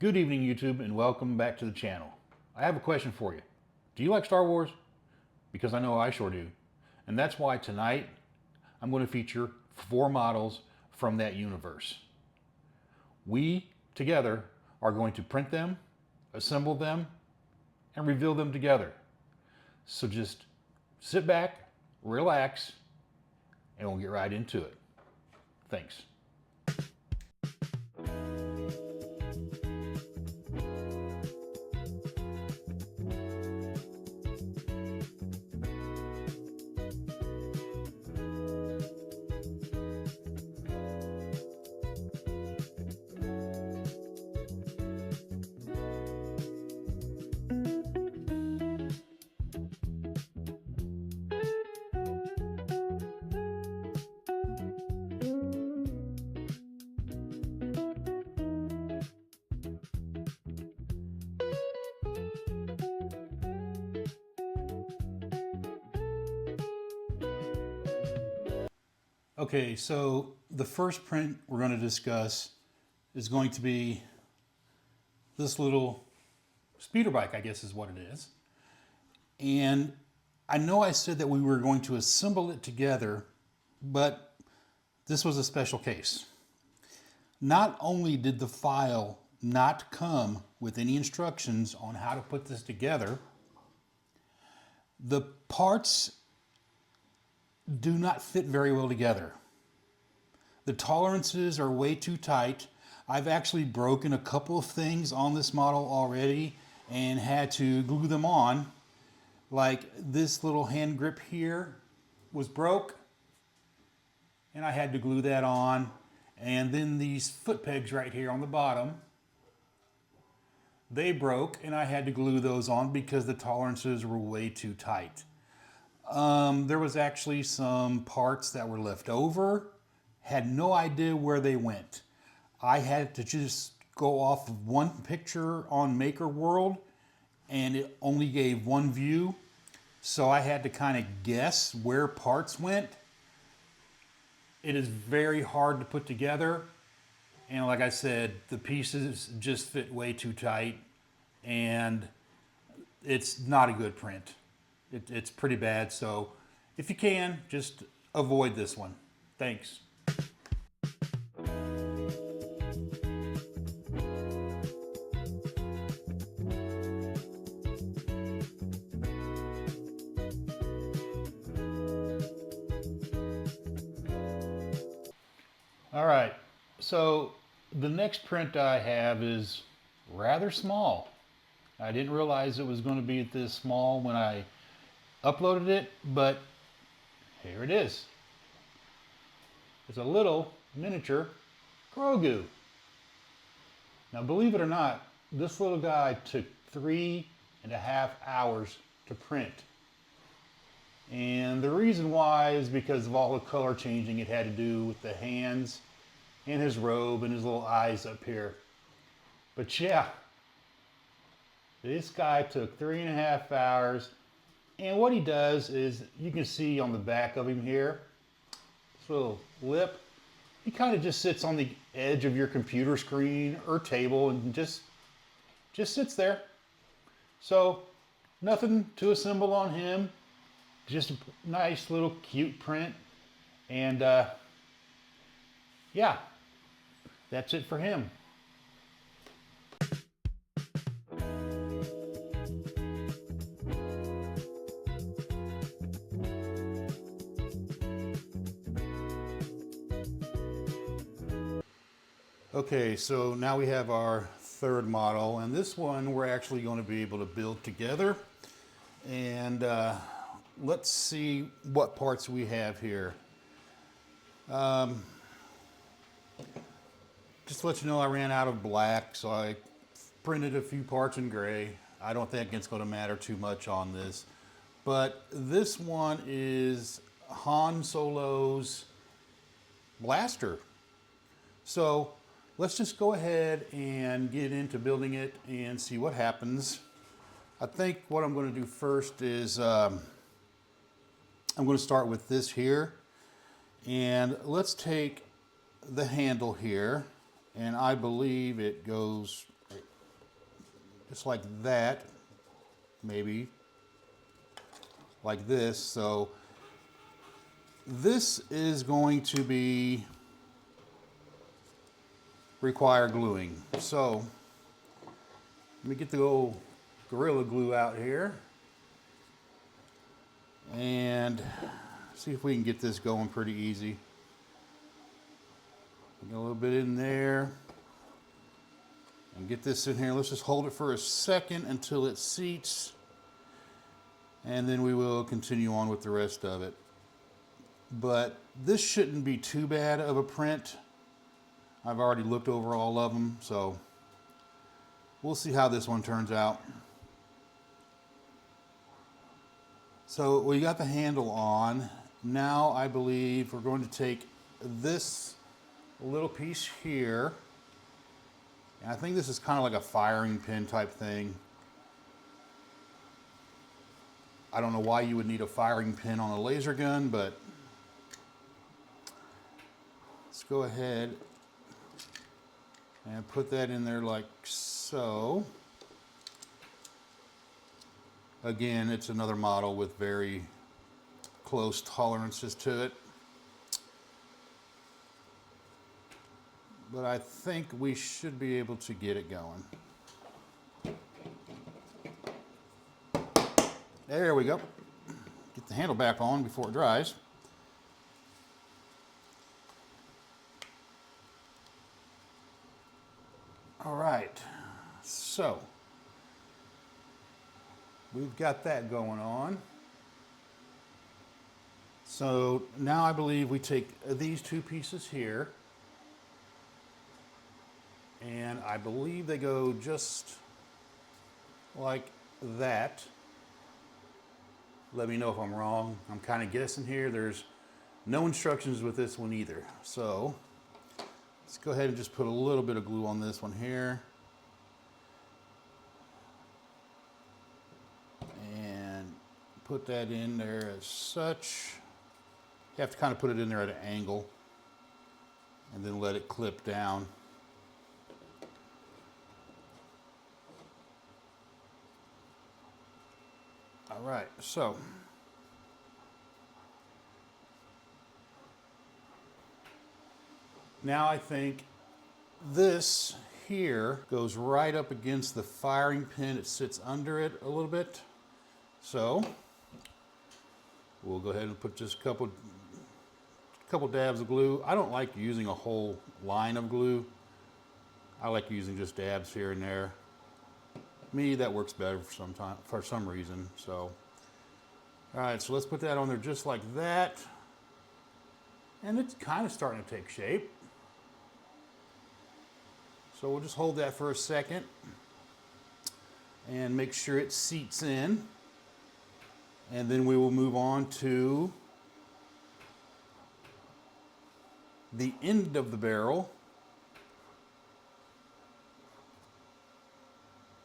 Good evening, YouTube, and welcome back to the channel. I have a question for you. Do you like Star Wars? Because I know I sure do. And that's why tonight I'm going to feature 4 models from that universe. We, together, are going to print them, assemble them, and reveal them together. So just sit back, relax, and we'll get right into it. Thanks. Okay, so the first print we're going to discuss is going to be this little speeder bike, I guess is what it is. And I know I said that we were going to assemble it together, but this was a special case. Not only did the file not come with any instructions on how to put this together, the parts do not fit very well together. The tolerances are way too tight. I've actually broken a couple of things on this model already and had to glue them on. Like this little hand grip here was broke and I had to glue that on. And then these foot pegs right here on the bottom, they broke and I had to glue those on because the tolerances were way too tight. There was actually some parts that were left over, had no idea where they went. I had to just go off of one picture on Maker World and it only gave one view. So I had to kind of guess where parts went. It is very hard to put together. And like I said, the pieces just fit way too tight and it's not a good print. It's pretty bad, so if you can, just avoid this one. Thanks. All right, so the next print I have is rather small. I didn't realize it was going to be this small when I uploaded it, but here it is. It's a little miniature Grogu. Now, believe it or not, this little guy took 3.5 hours to print. And the reason why is because of all the color changing it had to do with the hands and his robe and his little eyes up here. But yeah, this guy took 3.5 hours. And what he does is, you can see on the back of him here, this little lip, he kind of just sits on the edge of your computer screen or table and just sits there. So nothing to assemble on him, just a nice little cute print. And yeah, that's it for him. Okay, so now we have our third model, and this one we're actually going to be able to build together. And let's see what parts we have here. Just to let you know, I ran out of black, so I printed a few parts in gray. I don't think it's going to matter too much on this. But this one is Han Solo's blaster. So let's just go ahead and get into building it and see what happens. I think what I'm going to do first is I'm going to start with this here. And let's take the handle here, and I believe it goes just like that, maybe like this. So this is going to require gluing. So let me get the old Gorilla Glue out here and see if we can get this going pretty easy. Get a little bit in there and get this in here. Let's just hold it for a second until it seats, and then we will continue on with the rest of it. But this shouldn't be too bad of a print. I've already looked over all of them, so we'll see how this one turns out. So we got the handle on. Now I believe we're going to take this little piece here, and I think this is kind of like a firing pin type thing. I don't know why you would need a firing pin on a laser gun, but let's go ahead and put that in there like so. Again, it's another model with very close tolerances to it. But I think we should be able to get it going. There we go. Get the handle back on before it dries. All right, so we've got that going on. So now I believe we take these two pieces here, and I believe they go just like that. Let me know if I'm wrong. I'm kind of guessing here. There's no instructions with this one either. So let's go ahead and just put a little bit of glue on this one here. And put that in there as such. You have to kind of put it in there at an angle and then let it clip down. All right, so now I think this here goes right up against the firing pin. It sits under it a little bit. So we'll go ahead and put just a couple dabs of glue. I don't like using a whole line of glue. I like using just dabs here and there. Me, that works better for some reason. So, all right, so let's put that on there just like that. And it's kind of starting to take shape. So we'll just hold that for a second and make sure it seats in. And then we will move on to the end of the barrel.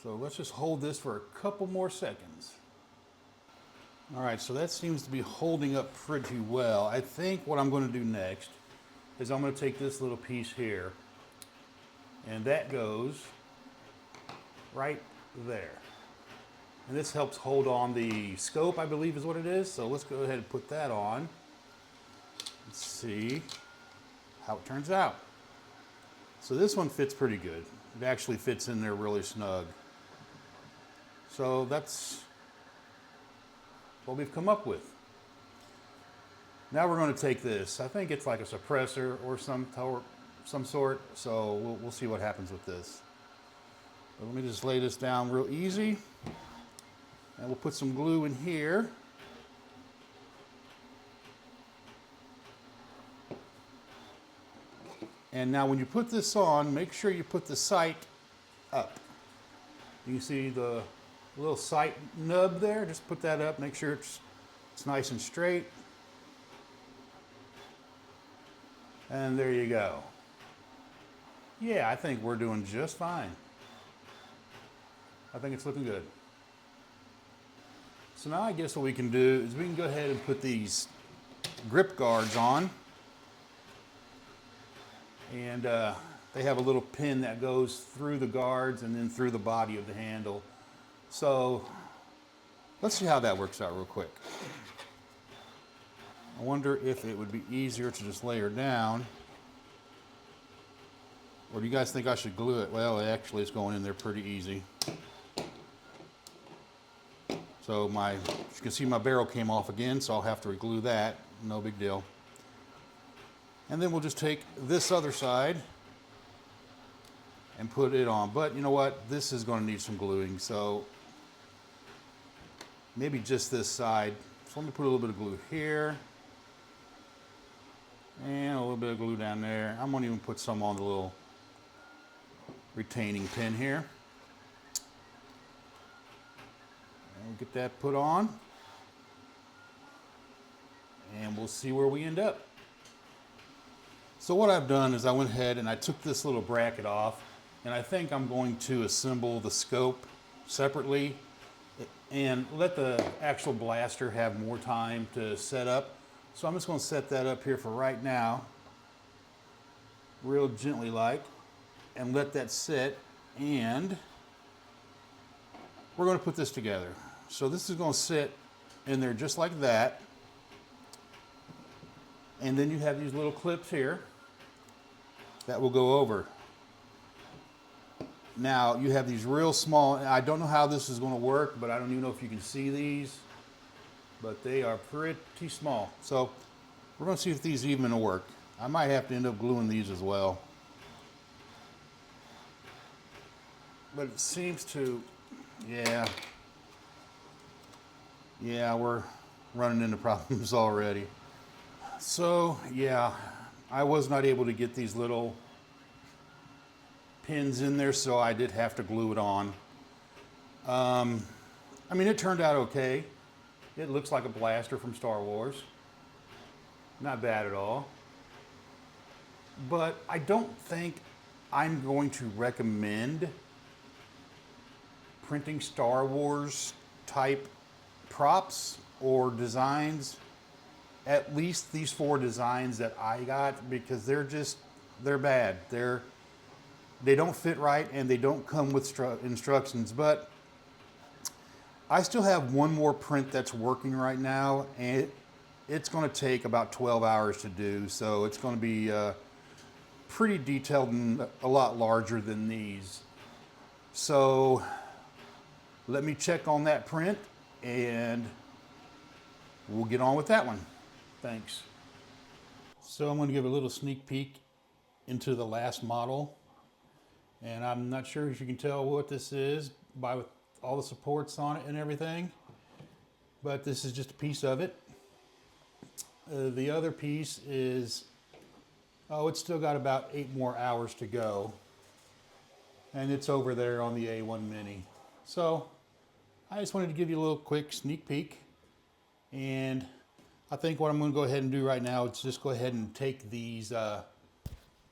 So let's just hold this for a couple more seconds. All right, so that seems to be holding up pretty well. I think what I'm going to do next is I'm going to take this little piece here, and that goes right there. And this helps hold on the scope, I believe is what it is. So let's go ahead and put that on. Let's see how it turns out. So this one fits pretty good. It actually fits in there really snug. So that's what we've come up with. Now we're going to take this. I think it's like a suppressor or some sort. So we'll see what happens with this. But let me just lay this down real easy. And we'll put some glue in here. And now when you put this on, make sure you put the sight up. You see the little sight nub there? Just put that up, make sure it's nice and straight. And there you go. Yeah, I think we're doing just fine. I think it's looking good. So now I guess what we can do is we can go ahead and put these grip guards on. And they have a little pin that goes through the guards and then through the body of the handle. So let's see how that works out real quick. I wonder if it would be easier to just lay her down. Or do you guys think I should glue it? Well, actually it's going in there pretty easy. So as you can see, my barrel came off again, so I'll have to reglue that. No big deal. And then we'll just take this other side and put it on. But you know what? This is going to need some gluing, so maybe just this side. So let me put a little bit of glue here. And a little bit of glue down there. I'm going to even put some on the little retaining pin here. And we'll get that put on. And we'll see where we end up. So what I've done is I went ahead and I took this little bracket off, and I think I'm going to assemble the scope separately and let the actual blaster have more time to set up. So I'm just going to set that up here for right now, real gently like, and let that sit, and we're going to put this together. So this is going to sit in there just like that, and then you have these little clips here that will go over. Now you have these real small, I don't know how this is going to work, but I don't even know if you can see these, but they are pretty small. So we're going to see if these even will work. I might have to end up gluing these as well. But it seems to, yeah, we're running into problems already. So yeah, I was not able to get these little pins in there, so I did have to glue it on. I mean, it turned out okay. It looks like a blaster from Star Wars. Not bad at all. But I don't think I'm going to recommend printing Star Wars type props or designs. At least these 4 designs that I got, because they're bad. They don't fit right and they don't come with instructions. But I still have one more print that's working right now, and it's going to take about 12 hours to do. So it's going to be pretty detailed and a lot larger than these. So let me check on that print and we'll get on with that one. Thanks. So I'm going to give a little sneak peek into the last model. And I'm not sure if you can tell what this is by all the supports on it and everything, but this is just a piece of it. The other piece is, it's still got about 8 more hours to go, and it's over there on the A1 Mini. So I just wanted to give you a little quick sneak peek, and I think what I'm going to go ahead and do right now is just go ahead and take these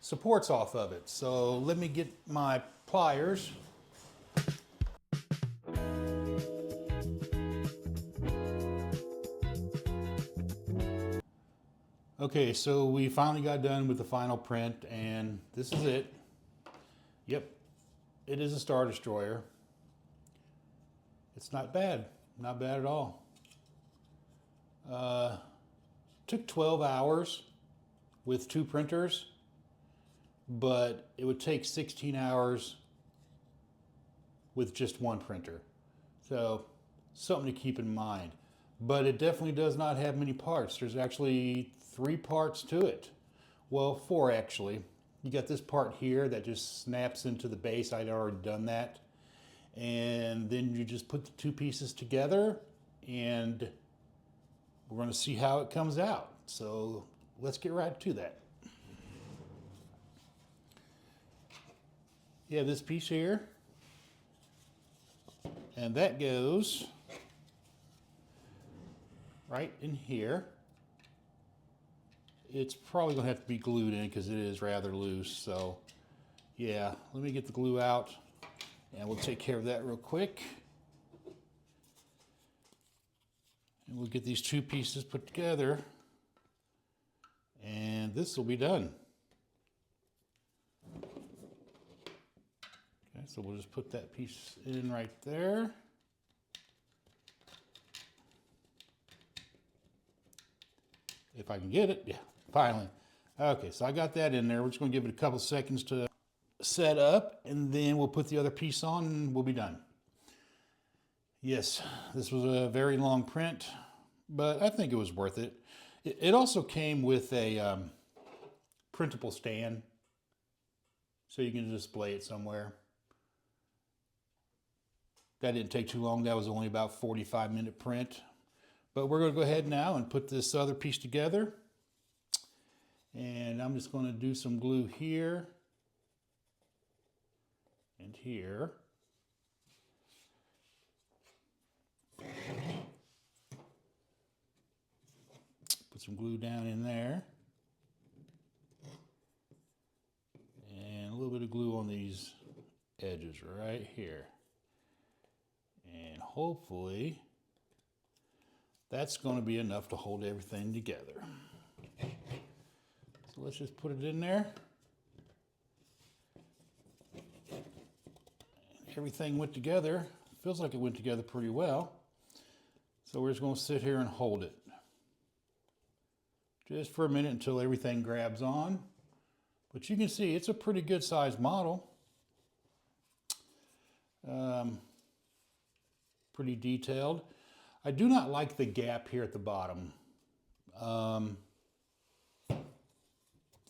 supports off of it. So let me get my pliers. Okay, so we finally got done with the final print, and this is it. Yep, it is a Star Destroyer. It's not bad at all. Took 12 hours with 2 printers, but it would take 16 hours with just 1 printer. So something to keep in mind. But it definitely does not have many parts. There's actually 3 parts to it. Well, 4 actually. You got this part here that just snaps into the base. I'd already done that. And then you just put the 2 pieces together, and we're going to see how it comes out. So let's get right to that. You have this piece here, and that goes right in here. It's probably going to have to be glued in because it is rather loose. So yeah, let me get the glue out and we'll take care of that real quick. And we'll get these 2 pieces put together, and this will be done. So we'll just put that piece in right there. If I can get it, yeah, finally. Okay, so I got that in there. We're just gonna give it a couple seconds to set up, and then we'll put the other piece on and we'll be done. Yes, this was a very long print, but I think it was worth it. It also came with a printable stand, so you can display it somewhere. That didn't take too long. That was only about 45-minute print. But we're going to go ahead now and put this other piece together. And I'm just going to do some glue here and here. Put some glue down in there. And a little bit of glue on these edges right here. And hopefully that's going to be enough to hold everything together. So let's just put it in there. Everything went together. Feels like it went together pretty well. So we're just going to sit here and hold it just for a minute until everything grabs on. But you can see it's a pretty good sized model. Pretty detailed. I do not like the gap here at the bottom. And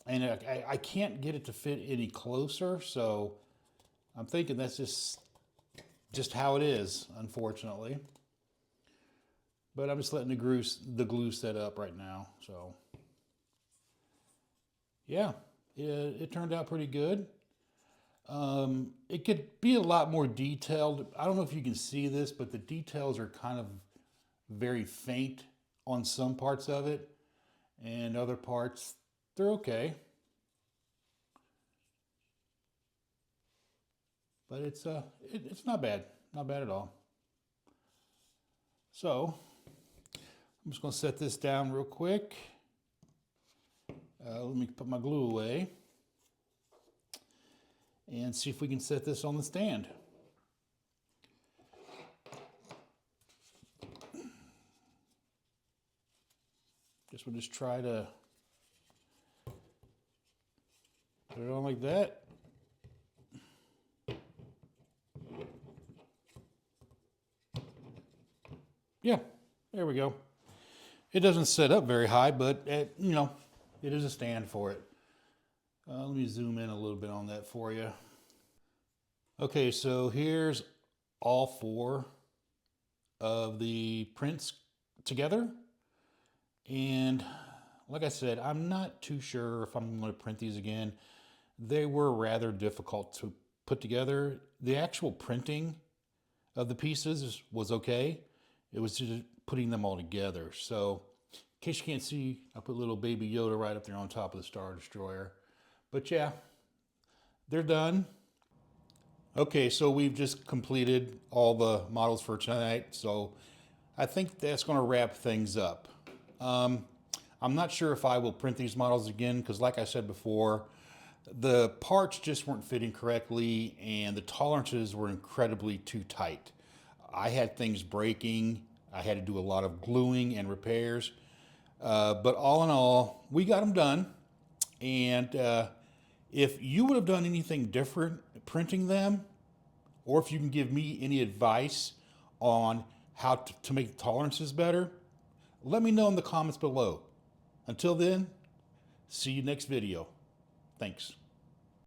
I can't get it to fit any closer, so I'm thinking that's just how it is, unfortunately. But I'm just letting the glue set up right now. So yeah, it turned out pretty good. It could be a lot more detailed. I don't know if you can see this, but the details are kind of very faint on some parts of it, and other parts, they're okay. But it's not bad. Not bad at all. So I'm just going to set this down real quick. Let me put my glue away and see if we can set this on the stand. Guess we'll just try to put it on like that. Yeah, there we go. It doesn't set up very high, but it is a stand for it. Let me zoom in a little bit on that for you. Okay, so here's all four of the prints together. And like I said, I'm not too sure if I'm going to print these again. They were rather difficult to put together. The actual printing of the pieces was okay. It was just putting them all together. So in case you can't see, I put little baby Yoda right up there on top of the Star Destroyer. But yeah, they're done. Okay, so we've just completed all the models for tonight. So I think that's going to wrap things up. I'm not sure if I will print these models again because like I said before, the parts just weren't fitting correctly and the tolerances were incredibly too tight. I had things breaking. I had to do a lot of gluing and repairs. But all in all, we got them done. And if you would have done anything different printing them, or if you can give me any advice on how to make the tolerances better, let me know in the comments below. Until then, see you next video. Thanks.